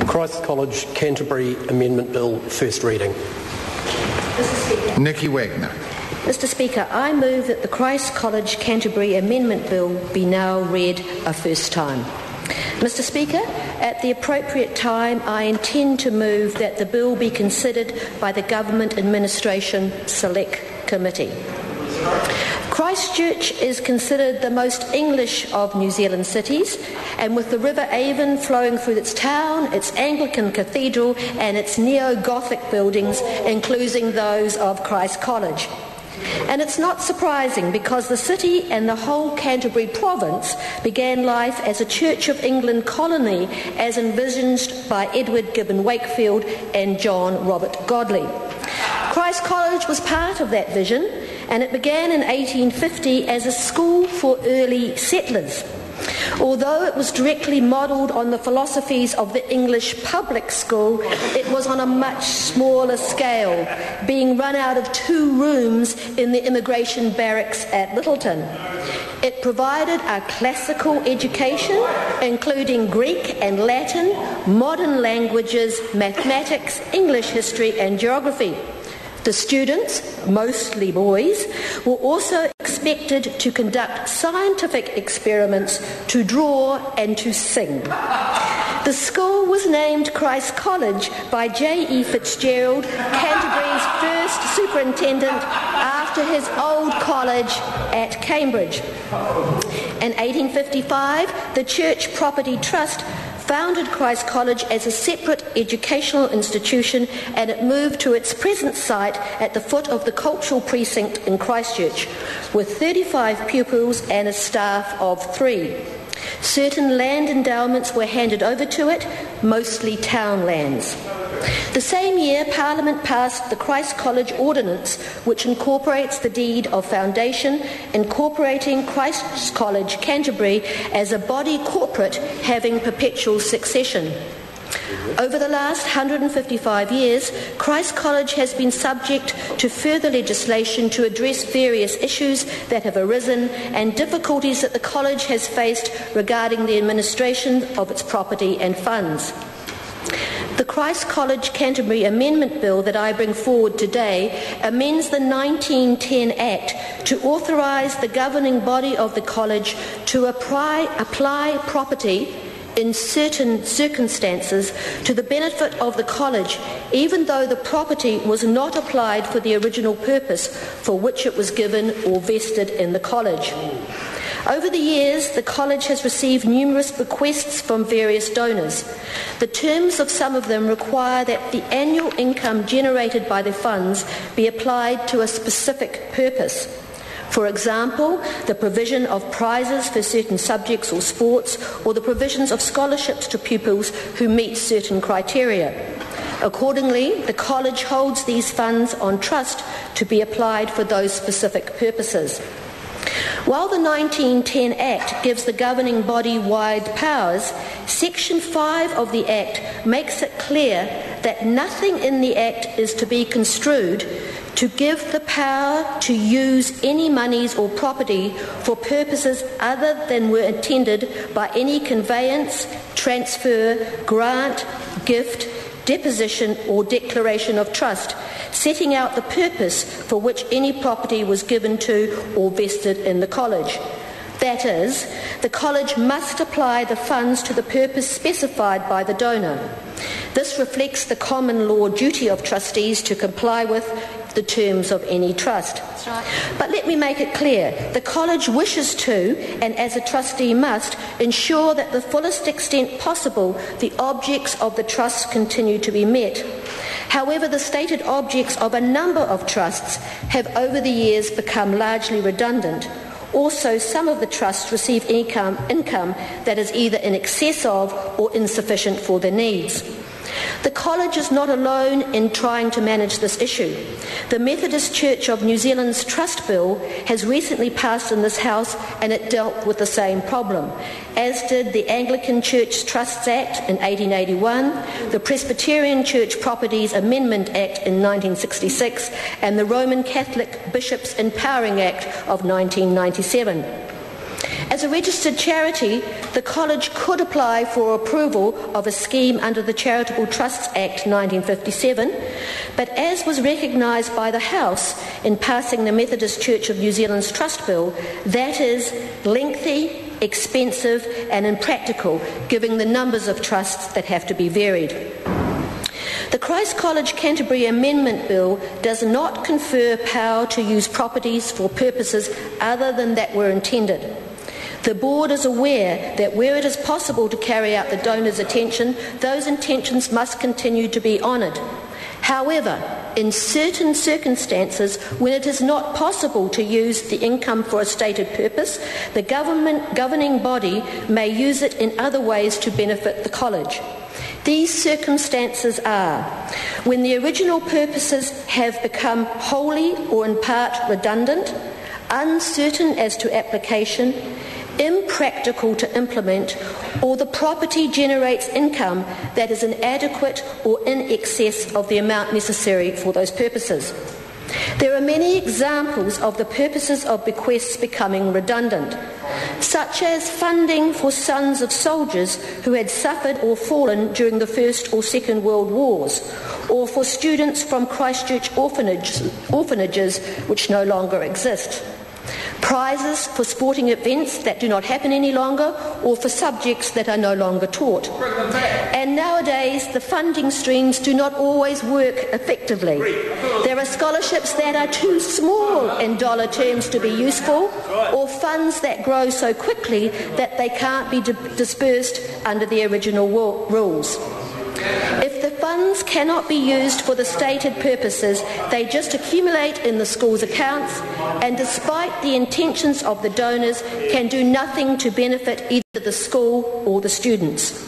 Christ College Canterbury Amendment Bill, first reading. Nicky Wagner. Mr Speaker, I move that the Christ College Canterbury Amendment Bill be now read a first time. Mr Speaker, at the appropriate time, I intend to move that the bill be considered by the Government Administration Select Committee. Christchurch is considered the most English of New Zealand cities, and with the River Avon flowing through its town, its Anglican cathedral and its neo-Gothic buildings, including those of Christ College. And it's not surprising, because the city and the whole Canterbury province began life as a Church of England colony as envisaged by Edward Gibbon Wakefield and John Robert Godley. Christ College was part of that vision, and it began in 1850 as a school for early settlers. Although it was directly modelled on the philosophies of the English public school, it was on a much smaller scale, being run out of 2 rooms in the immigration barracks at Littleton. It provided a classical education, including Greek and Latin, modern languages, mathematics, English history and geography. The students, mostly boys, were also expected to conduct scientific experiments, to draw and to sing. The school was named Christ College by J.E. Fitzgerald, Canterbury's first superintendent, after his old college at Cambridge. In 1855, the Church Property Trust founded Christ College as a separate educational institution, and it moved to its present site at the foot of the Cultural Precinct in Christchurch, with 35 pupils and a staff of 3. Certain land endowments were handed over to it, mostly town lands. The same year, Parliament passed the Christ College Ordinance, which incorporates the deed of foundation, incorporating Christ College Canterbury as a body corporate having perpetual succession. Over the last 155 years, Christ College has been subject to further legislation to address various issues that have arisen and difficulties that the college has faced regarding the administration of its property and funds. The Christ College Canterbury Amendment Bill that I bring forward today amends the 1910 Act to authorise the governing body of the college to apply property in certain circumstances to the benefit of the college, even though the property was not applied for the original purpose for which it was given or vested in the college. Over the years, the college has received numerous bequests from various donors. The terms of some of them require that the annual income generated by the funds be applied to a specific purpose. For example, the provision of prizes for certain subjects or sports, or the provisions of scholarships to pupils who meet certain criteria. Accordingly, the college holds these funds on trust to be applied for those specific purposes. While the 1910 Act gives the governing body wide powers, Section 5 of the Act makes it clear that nothing in the Act is to be construed to give the power to use any monies or property for purposes other than were intended by any conveyance, transfer, grant, gift, deposition or declaration of trust, setting out the purpose for which any property was given to or vested in the college. That is, the college must apply the funds to the purpose specified by the donor. This reflects the common law duty of trustees to comply with the terms of any trust. That's right. But let me make it clear, the college wishes to, and as a trustee must, ensure that the fullest extent possible the objects of the trust continue to be met. However, the stated objects of a number of trusts have over the years become largely redundant. Also, some of the trusts receive income that is either in excess of or insufficient for their needs. The college is not alone in trying to manage this issue. The Methodist Church of New Zealand's Trust Bill has recently passed in this House, and it dealt with the same problem, as did the Anglican Church Trusts Act in 1881, the Presbyterian Church Properties Amendment Act in 1966, and the Roman Catholic Bishops Empowering Act of 1997. As As a registered charity, the college could apply for approval of a scheme under the Charitable Trusts Act 1957, but as was recognised by the House in passing the Methodist Church of New Zealand's Trust Bill, that is lengthy, expensive and impractical, given the numbers of trusts that have to be varied. The Christ College Canterbury Amendment Bill does not confer power to use properties for purposes other than that were intended. The Board is aware that where it is possible to carry out the donor's intention, those intentions must continue to be honoured. However, in certain circumstances, when it is not possible to use the income for a stated purpose, the governing body may use it in other ways to benefit the college. These circumstances are when the original purposes have become wholly or in part redundant, uncertain as to application, impractical to implement, or the property generates income that is inadequate or in excess of the amount necessary for those purposes. There are many examples of the purposes of bequests becoming redundant, such as funding for sons of soldiers who had suffered or fallen during the First or Second World Wars, or for students from Christchurch orphanages which no longer exist. Prizes for sporting events that do not happen any longer, or for subjects that are no longer taught. And nowadays, the funding streams do not always work effectively. There are scholarships that are too small in dollar terms to be useful, or funds that grow so quickly that they can't be dispersed under the original rules. If the funds cannot be used for the stated purposes, they just accumulate in the school's accounts, and despite the intentions of the donors, can do nothing to benefit either the school or the students.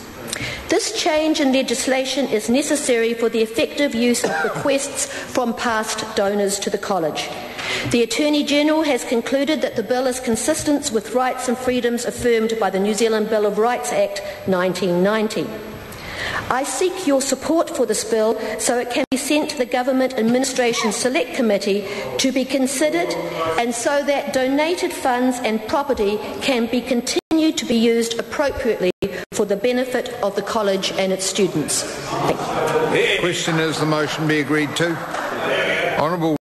This change in legislation is necessary for the effective use of bequests from past donors to the college. The Attorney-General has concluded that the bill is consistent with rights and freedoms affirmed by the New Zealand Bill of Rights Act 1990. I seek your support for this bill so it can be sent to the Government Administration Select Committee to be considered, and so that donated funds and property can be continued to be used appropriately for the benefit of the college and its students. Thank you. Question is the motion be agreed to. Honourable